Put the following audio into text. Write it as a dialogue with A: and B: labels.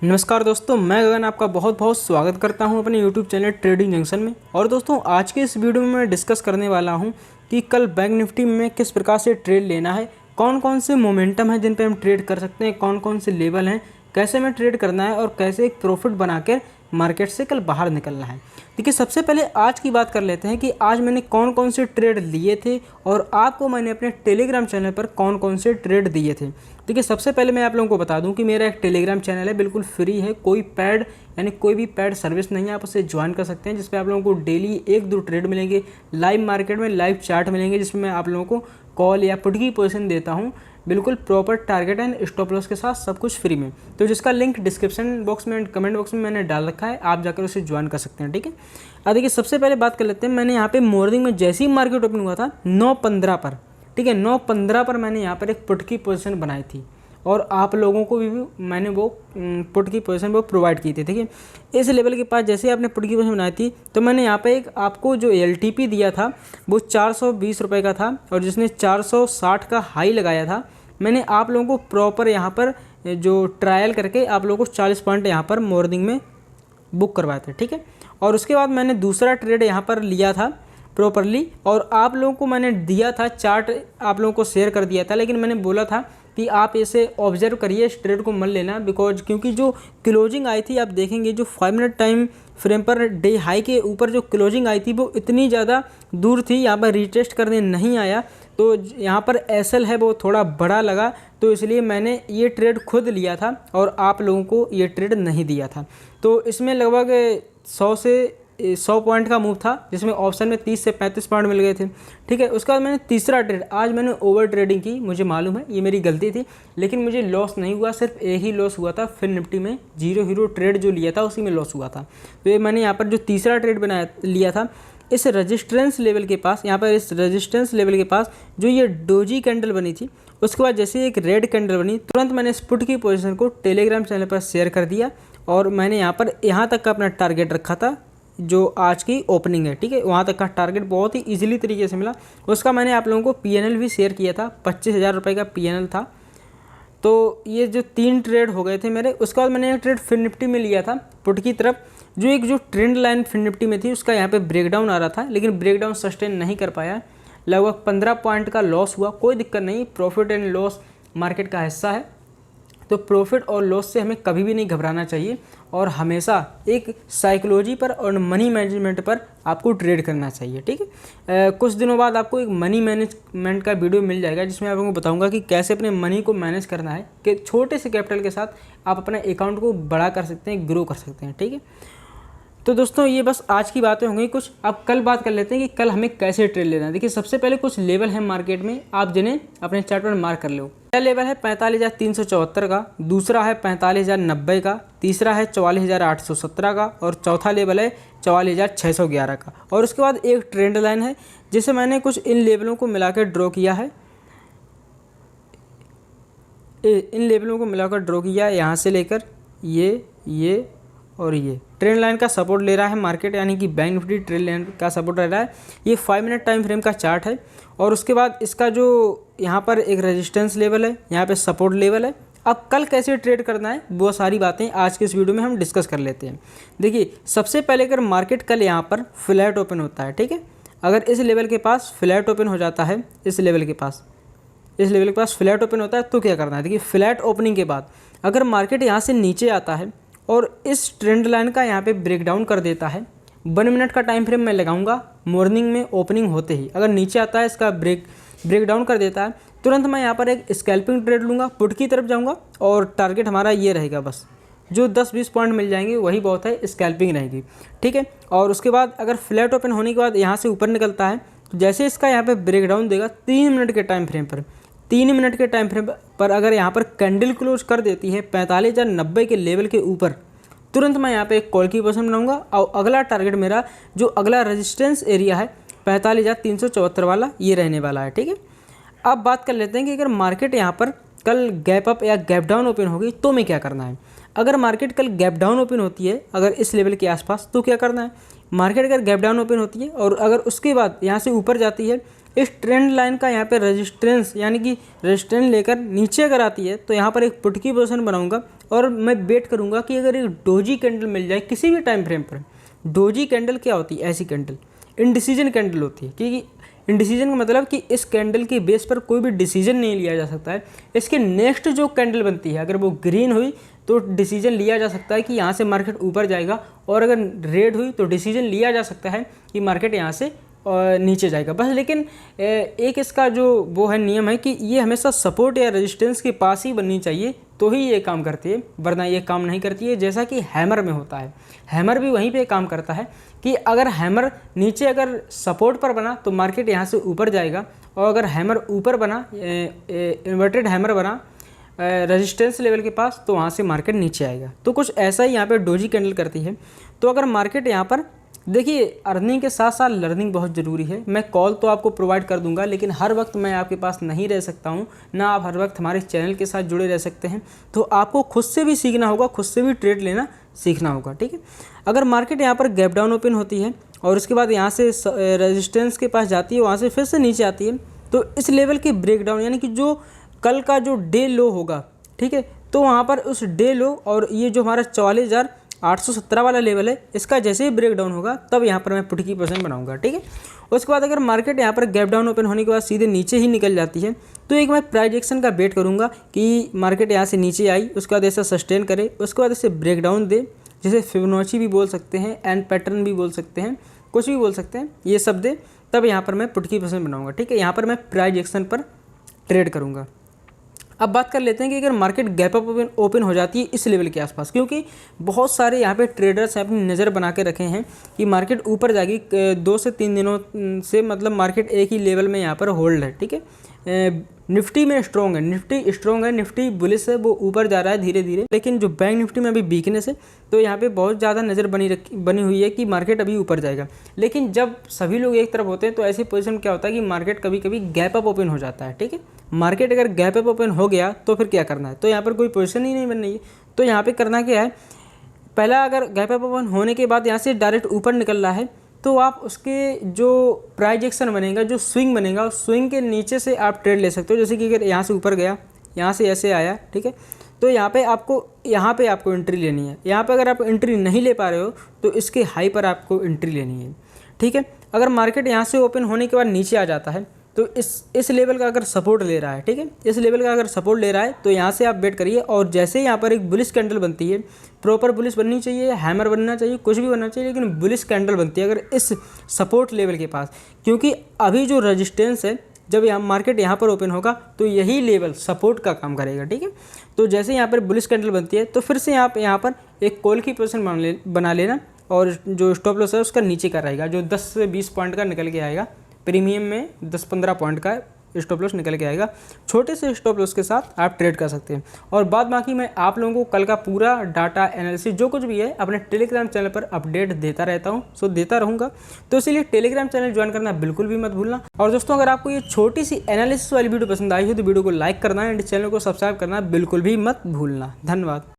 A: नमस्कार दोस्तों, मैं गगन आपका बहुत बहुत स्वागत करता हूं अपने YouTube चैनल ट्रेडिंग जंक्शन में। और दोस्तों, आज के इस वीडियो में मैं डिस्कस करने वाला हूं कि कल बैंक निफ्टी में किस प्रकार से ट्रेड लेना है, कौन कौन से मोमेंटम है जिन पे हम ट्रेड कर सकते हैं, कौन कौन से लेवल हैं, कैसे हमें ट्रेड करना है और कैसे एक प्रॉफिट बनाकर मार्केट से कल बाहर निकलना है। देखिए, सबसे पहले आज की बात कर लेते हैं कि आज मैंने कौन कौन से ट्रेड लिए थे और आपको मैंने अपने टेलीग्राम चैनल पर कौन कौन से ट्रेड दिए थे। देखिए, सबसे पहले मैं आप लोगों को बता दूं कि मेरा एक टेलीग्राम चैनल है, बिल्कुल फ्री है, कोई पैड यानी कोई भी पैड सर्विस नहीं है, आप उसे ज्वाइन कर सकते हैं, जिसपे आप लोगों को डेली 1-2 ट्रेड मिलेंगे, लाइव मार्केट में लाइव चार्ट मिलेंगे, जिसमें मैं आप लोगों को कॉल या पुट की पोजीशन देता हूँ, बिल्कुल proper target and stop loss के साथ, सब कुछ फ्री में। तो जिसका लिंक डिस्क्रिप्शन बॉक्स में एंड कमेंट बॉक्स में मैंने डाल रखा है, आप जाकर उसे ज्वाइन कर सकते हैं। ठीक है, अब देखिए, सबसे पहले बात कर लेते हैं। मैंने यहाँ पे मॉर्निंग में जैसे ही मार्केट ओपन हुआ था 9:15 पर, ठीक है, 9:15 पर मैंने यहाँ पर एक पुट की पोजीशन बनाई थी और आप लोगों को भी मैंने वो पुट की पोजीशन वो प्रोवाइड की थी। ठीक है, इस लेवल के पास जैसे आपने पुट की पोजीशन बनाई थी तो मैंने यहाँ पे एक आपको जो LTP दिया था वो 420 रुपये का था, और जिसने 460 का हाई लगाया था, मैंने आप लोगों को प्रॉपर यहाँ पर जो ट्रायल करके आप लोगों को 40 पॉइंट यहाँ पर मॉर्निंग में बुक करवाए थे। ठीक है, और उसके बाद मैंने दूसरा ट्रेड यहाँ पर लिया था प्रॉपरली, और आप लोगों को मैंने दिया था चार्ट, आप लोगों को शेयर कर दिया था, लेकिन मैंने बोला था कि आप इसे ऑब्जर्व करिए, इस ट्रेड को मत लेना, बिकॉज क्योंकि जो क्लोजिंग आई थी, आप देखेंगे जो 5 minute time frame per day high के ऊपर जो क्लोजिंग आई थी वो इतनी ज़्यादा दूर थी, यहाँ पर रीटेस्ट करने नहीं आया, तो यहाँ पर SL है वो थोड़ा बड़ा लगा, तो इसलिए मैंने ये ट्रेड खुद लिया था और आप लोगों को ये ट्रेड नहीं दिया था। तो इसमें लगभग 100 पॉइंट का मूव था, जिसमें ऑप्शन में 30 से 35 पॉइंट मिल गए थे। ठीक है, उसके बाद मैंने तीसरा ट्रेड, आज मैंने ओवर ट्रेडिंग की, मुझे मालूम है ये मेरी गलती थी, लेकिन मुझे लॉस नहीं हुआ, सिर्फ एक ही लॉस हुआ था, फिर निफ्टी में जीरो हीरो ट्रेड जो लिया था उसी में लॉस हुआ था। तो ये मैंने यहाँ पर जो तीसरा ट्रेड लिया था, इस रेजिस्टेंस लेवल के पास, यहाँ पर इस रेजिस्टेंस लेवल के पास जो ये डोजी कैंडल बनी थी, उसके बाद जैसे एक रेड कैंडल बनी, तुरंत मैंने इस पुट की पोजीशन को टेलीग्राम चैनल पर शेयर कर दिया, और मैंने यहाँ तक का अपना टारगेट रखा था जो आज की ओपनिंग है। ठीक है, वहाँ तक का टारगेट बहुत ही इजीली तरीके से मिला। उसका मैंने आप लोगों को PNL भी शेयर किया था, 25,000 रुपये का PNL था। तो ये जो 3 ट्रेड हो गए थे मेरे। उसके बाद मैंने एक ट्रेड फिर निफ्टी में लिया था पुट की तरफ, जो ट्रेंड लाइन फिर निफ्टी में थी उसका यहाँ पे ब्रेकडाउन आ रहा था, लेकिन ब्रेकडाउन सस्टेन नहीं कर पाया, लगभग 15 पॉइंट का लॉस हुआ। कोई दिक्कत नहीं, प्रॉफिट एंड लॉस मार्केट का हिस्सा है, तो प्रॉफिट और लॉस से हमें कभी भी नहीं घबराना चाहिए, और हमेशा एक साइकोलॉजी पर और मनी मैनेजमेंट पर आपको ट्रेड करना चाहिए। ठीक है, कुछ दिनों बाद आपको एक मनी मैनेजमेंट का वीडियो मिल जाएगा, जिसमें आप लोगों को बताऊंगा कि कैसे अपने मनी को मैनेज करना है, कि छोटे से कैपिटल के साथ आप अपने अकाउंट को बड़ा कर सकते हैं, ग्रो कर सकते हैं। ठीक है, तो दोस्तों, ये बस आज की बातें होंगी कुछ। अब कल बात कर लेते हैं कि कल हमें कैसे ट्रेड लेना है। देखिए, सबसे पहले कुछ लेवल है मार्केट में, आप जिन्हें अपने चार्ट पर मार्क कर लो। पहला लेवल है 45,374 का, दूसरा है 45,090 का, तीसरा है 44,817 का, और चौथा लेवल है 44,611 का। और उसके बाद एक ट्रेंड लाइन है, जिसे मैंने कुछ इन लेवलों को मिलाकर ड्रॉ किया है, यहाँ से लेकर ये और ये ट्रेंड लाइन का सपोर्ट ले रहा है मार्केट, यानी कि बैंक निफ्टी ट्रेंड लाइन का सपोर्ट ले रहा है। ये 5 मिनट टाइम फ्रेम का चार्ट है, और उसके बाद इसका जो यहाँ पर एक रेजिस्टेंस लेवल है, यहाँ पे सपोर्ट लेवल है। अब कल कैसे ट्रेड करना है, वो सारी बातें आज के इस वीडियो में हम डिस्कस कर लेते हैं। देखिए, सबसे पहले अगर मार्केट कल यहाँ पर फ्लैट ओपन होता है, ठीक है, अगर इस लेवल के पास फ्लैट ओपन हो जाता है, इस लेवल के पास फ्लैट ओपन होता है, तो क्या करना है। देखिए, फ्लैट ओपनिंग के बाद अगर मार्केट यहाँ से नीचे आता है और इस ट्रेंड लाइन का यहाँ पे ब्रेकडाउन कर देता है, 1 मिनट का टाइम फ्रेम मैं लगाऊंगा, मॉर्निंग में ओपनिंग होते ही अगर नीचे आता है, इसका ब्रेकडाउन कर देता है, तुरंत मैं यहाँ पर एक स्कैल्पिंग ट्रेड लूँगा, पुट की तरफ जाऊँगा, और टारगेट हमारा ये रहेगा, बस जो 10-20 पॉइंट मिल जाएंगे वही बहुत है, स्कैल्पिंग रहेगी। ठीक है, और उसके बाद अगर फ्लैट ओपन होने के बाद यहाँ से ऊपर निकलता है, तो जैसे इसका यहाँ पर ब्रेकडाउन देगा 3 मिनट के टाइम फ्रेम पर, 3 मिनट के टाइम फ्रेम पर अगर यहाँ पर कैंडल क्लोज कर देती है 45,090 के लेवल के ऊपर, तुरंत मैं यहाँ पे एक कॉल की पोजीशन बनाऊंगा, और अगला टारगेट मेरा जो अगला रेजिस्टेंस एरिया है 45,374 वाला, ये रहने वाला है। ठीक है, अब बात कर लेते हैं कि अगर मार्केट यहाँ पर कल गैप अप या गैप डाउन ओपन होगी तो मैं क्या करना है। अगर मार्केट कल गैप डाउन ओपन होती है अगर इस लेवल के आसपास, तो क्या करना है। मार्केट अगर गैप डाउन ओपन होती है और अगर उसके बाद यहाँ से ऊपर जाती है, इस ट्रेंड लाइन का यहाँ पे रेजिस्टेंस यानी कि रेजिस्टेंस लेकर नीचे अगर आती है, तो यहाँ पर एक पुट की पोजीशन बनाऊंगा और मैं वेट करूँगा कि अगर एक डोजी कैंडल मिल जाए किसी भी टाइम फ्रेम पर। डोजी कैंडल क्या होती है? ऐसी कैंडल इनडिसीजन कैंडल होती है, क्योंकि इनडिसीजन का मतलब कि इस कैंडल के बेस पर कोई भी डिसीजन नहीं लिया जा सकता है। इसके नेक्स्ट जो कैंडल बनती है अगर वो ग्रीन हुई तो डिसीजन लिया जा सकता है कि यहाँ से मार्केट ऊपर जाएगा, और अगर रेड हुई तो डिसीजन लिया जा सकता है कि मार्केट यहाँ से नीचे जाएगा बस। लेकिन एक इसका जो वो है नियम है कि ये हमेशा सपोर्ट या रेजिस्टेंस के पास ही बननी चाहिए, तो ही ये काम करती है, वरना ये काम नहीं करती है। जैसा कि हैमर में होता है, हैमर भी वहीं पे काम करता है कि अगर हैमर नीचे अगर सपोर्ट पर बना तो मार्केट यहाँ से ऊपर जाएगा, और अगर हैमर ऊपर बना इन्वर्टेड हैमर बना रेजिस्टेंस लेवल के पास तो वहाँ से मार्केट नीचे आएगा। तो कुछ ऐसा ही यहाँ पे डोजी कैंडल करती है। तो अगर मार्केट यहाँ पर देखिए, अर्निंग के साथ साथ लर्निंग बहुत ज़रूरी है। मैं कॉल तो आपको प्रोवाइड कर दूंगा, लेकिन हर वक्त मैं आपके पास नहीं रह सकता हूं, ना आप हर वक्त हमारे चैनल के साथ जुड़े रह सकते हैं। तो आपको खुद से भी सीखना होगा, खुद से भी ट्रेड लेना सीखना होगा, ठीक है। अगर मार्केट यहाँ पर गैप डाउन ओपन होती है और उसके बाद यहाँ से रेजिस्टेंस के पास जाती है, वहाँ से फिर से नीचे आती है, तो इस लेवल के ब्रेकडाउन यानी कि जो कल का जो डे लो होगा, ठीक है, तो वहाँ पर उस डे लो और ये जो हमारा 44,817 वाला लेवल है, इसका जैसे ही ब्रेक डाउन होगा तब यहाँ पर मैं पुट की पोजीशन बनाऊंगा, ठीक है। उसके बाद अगर मार्केट यहाँ पर गैप डाउन ओपन होने के बाद सीधे नीचे ही निकल जाती है तो एक मैं प्राइस एक्शन का वेट करूँगा कि मार्केट यहाँ से नीचे आई, उसके बाद ऐसा सस्टेन करे, उसके बाद इसे ब्रेक डाउन दे, जिसे फिबोनाची भी बोल सकते हैं, एंड पैटर्न भी बोल सकते हैं, कुछ भी बोल सकते हैं, ये सब दे, तब यहाँ पर मैं पुट की पोजीशन बनाऊँगा, ठीक है। यहाँ पर मैं प्राइस एक्शन पर ट्रेड करूँगा। अब बात कर लेते हैं कि अगर मार्केट गैप अप ओपन हो जाती है इस लेवल के आसपास, क्योंकि बहुत सारे यहाँ पे ट्रेडर्स हैं अपनी नज़र बना के रखे हैं कि मार्केट ऊपर जाएगी 2 से 3 दिनों से, मतलब मार्केट एक ही लेवल में यहाँ पर होल्ड है, ठीक है। निफ्टी में स्ट्रॉन्ग है, निफ्टी स्ट्रॉन्ग है, निफ्टी बुलिश है, वो ऊपर जा रहा है धीरे धीरे, लेकिन जो बैंक निफ्टी में अभी वीकनेस है, तो यहाँ पे बहुत ज़्यादा नज़र बनी हुई है कि मार्केट अभी ऊपर जाएगा। लेकिन जब सभी लोग एक तरफ होते हैं तो ऐसी पोजीशन क्या होता है कि मार्केट कभी कभी गैप अप ओपन हो जाता है, ठीक है। मार्केट अगर गैप अप ओपन हो गया तो फिर क्या करना है, तो यहाँ पर कोई पोजीशन ही नहीं बन रही है, तो यहाँ पर करना क्या है, पहला अगर गैप अप ओपन होने के बाद यहाँ से डायरेक्ट ऊपर निकल रहा है तो आप उसके जो प्राइस एक्शन बनेगा, जो स्विंग बनेगा, उस स्विंग के नीचे से आप ट्रेड ले सकते हो। जैसे कि अगर यहाँ से ऊपर गया, यहाँ से ऐसे आया, ठीक है, तो यहाँ पे आपको एंट्री लेनी है। यहाँ पे अगर आप एंट्री नहीं ले पा रहे हो तो इसके हाई पर आपको एंट्री लेनी है, ठीक है। अगर मार्केट यहाँ से ओपन होने के बाद नीचे आ जाता है तो इस लेवल का अगर सपोर्ट ले रहा है, ठीक है, इस लेवल का अगर सपोर्ट ले रहा है तो यहाँ से आप वेट करिए, और जैसे ही यहाँ पर एक बुलिश कैंडल बनती है, प्रॉपर बुलिश बननी चाहिए, हैमर बनना चाहिए, कुछ भी बनना चाहिए, लेकिन बुलिश कैंडल बनती है अगर इस सपोर्ट लेवल के पास, क्योंकि अभी जो रेजिस्टेंस है, जब यहाँ मार्केट यहाँ पर ओपन होगा तो यही लेवल सपोर्ट का काम करेगा, ठीक है। तो जैसे यहाँ पर बुलिश कैंडल बनती है तो फिर से आप यहाँ पर एक कॉल की पोजीशन बना लेना, और जो स्टॉप लॉस है उसका नीचे का रहेगा, जो 10 से 20 पॉइंट का निकल के आएगा, प्रीमियम में 10-15 पॉइंट का स्टॉप लॉस निकल के आएगा। छोटे से स्टॉप लॉस के साथ आप ट्रेड कर सकते हैं। और बाद बाकी मैं आप लोगों को कल का पूरा डाटा एनालिसिस जो कुछ भी है अपने टेलीग्राम चैनल पर अपडेट देता रहता हूं, सो देता रहूँगा, तो इसीलिए टेलीग्राम चैनल ज्वाइन करना बिल्कुल भी मत भूलना। और दोस्तों, अगर आपको ये छोटी सी एनालिसिस वाली वीडियो पसंद आई हो तो वीडियो को लाइक करना एंड चैनल को सब्सक्राइब करना बिल्कुल भी मत भूलना। धन्यवाद।